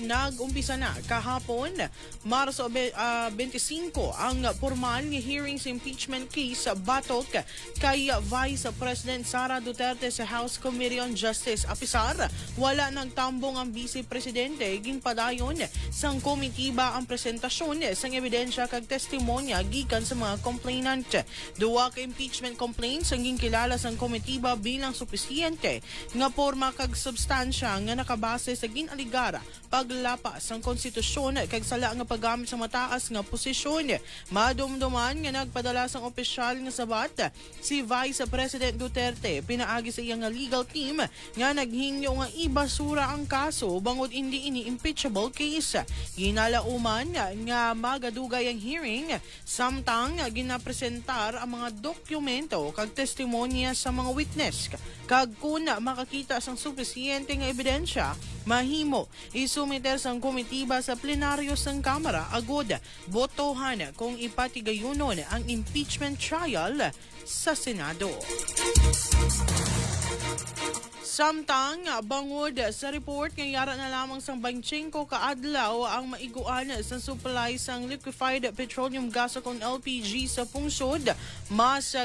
nag-umpisa na kahapon, Marso 25, ang formal nga hearing sa impeachment case batok kay Vice President Sara Duterte sa House Committee on Justice. Apisar, wala nagtambong ang Vice Presidente, ginpadayon sang komitiba ang presentasyon sang ebidensya kag testimonya gikan sa mga complainant. Duwa ka impeachment complaints ang ginkilala sang komitiba bilang supisiyente nga porma kag substansya nga nakabase sa ginaligara paglapas sang konstitusyon kag sala nga paggamit sa mataas nga posisyon. Madumduman nga nagpadala sang opisyal nga sabat si Vice President Duterte pinaagi sa iyang legal team nga naghingyo nga ibasura ang kaso bangod hindi ini impeachable case. Ginalauman nga magadugay ang hearing samtang ginapresentar ang mga dokumento kag testimonya sa mga witness kag kun makakita sang supisiyente nga ebidensya mahimo isumiter sang komitiba sa plenaryo sang Kamara agod botohan kung ipatigayunon ang impeachment trial sa Senado. Samtang bangod sa report nga yara na lamang sang 25 kaadlaw ang maiguan sa supply sang liquefied petroleum gas o LPG sa pungsod, mas